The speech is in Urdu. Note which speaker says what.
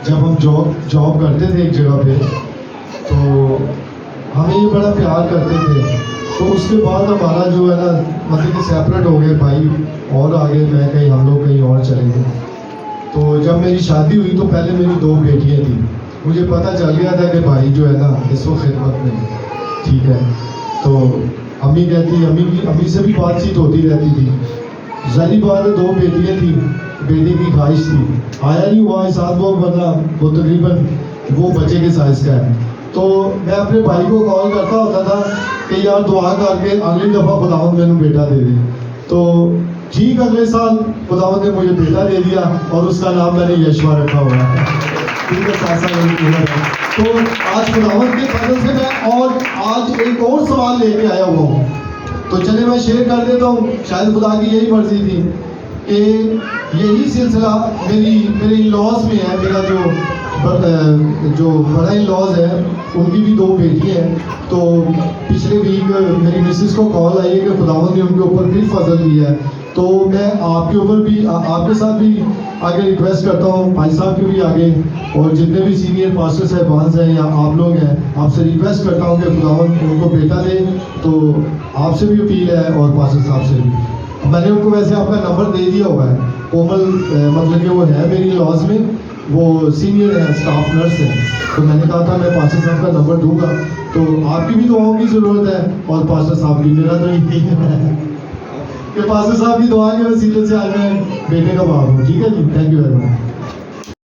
Speaker 1: جب ہم جاب کرتے تھے ایک جگہ پہ تو ہمیں یہ بڑا پیار کرتے تھے. تو اس کے بعد ہمارا جو ہے نا مطلب کہ سیپریٹ ہو گئے بھائی اور آگے میں کہیں ہم لوگ کہیں اور چلے گئے. تو جب میری شادی ہوئی تو پہلے میری 2 بیٹیاں تھیں. مجھے پتہ چل گیا تھا کہ بھائی جو ہے نا اس وقت خدمت میں ہے. ٹھیک ہے. تو امی کہتی امی سے بھی بات چیت ہوتی رہتی تھی. ظاہری بات ہے 2 بیٹیاں تھیں, بیٹے کی خواہش تھی, آیا نہیں ہوا اس ساتھ وہ ورنہ وہ تقریباً وہ بچے کے سائز کا ہے. تو میں اپنے بھائی کو کال کرتا ہوتا تھا کہ یار دعا کر کے اگلی دفعہ خداوند میں نے بیٹا دے دی. تو ٹھیک اگلے سال خداوند نے مجھے بیٹا دے دیا اور اس کا نام میں نے یشوا رکھا ہوا ہے. ٹھیک ہے, 7 سال میری عمر ہے. تو آج خداوند کے فضل سے میں اور آج ایک اور سوال لے کے آیا ہوا ہوں. تو چلے میں شیئر کر دیتا ہوں. شاید خدا کی یہی مرضی تھی کہ یہی سلسلہ میرے ان لاز میں ہے. میرا جو بڑا ان لاز ہے ان کی بھی 2 بیٹی ہیں. تو پچھلے ویک میری مسز کو کال آئی ہے کہ خداوند نے ان کے اوپر بھی فضل دیا ہے. تو میں آپ کے اوپر بھی آپ کے ساتھ بھی آگے ریکویسٹ کرتا ہوں, بھائی صاحب کے بھی آگے, اور جتنے بھی سینئر پاسٹر صاحبان ہیں یا آپ لوگ ہیں, آپ سے ریکویسٹ کرتا ہوں کہ خداوند ان کو بیٹا دے. تو آپ سے بھی اپیل ہے اور پاسٹر صاحب سے بھی. میں نے ان کو ویسے آپ کا نمبر دے دیا ہوا ہے. کومل مطلب کہ وہ ہے میری لاز میں, وہ سینئر ہے, اسٹاف نرس ہے. تو میں نے کہا تھا میں پاسٹر صاحب کا نمبر دوں گا. تو آپ کی بھی دعاؤں کی ضرورت ہے اور پاسٹر صاحب کی. میرا تو یہی ہے کہ پاسٹر صاحب کی دعا کے وسیلے سے آج میں بیٹے کا باپ ہوں. ٹھیک ہے جی, تھینک یو ویری مچ.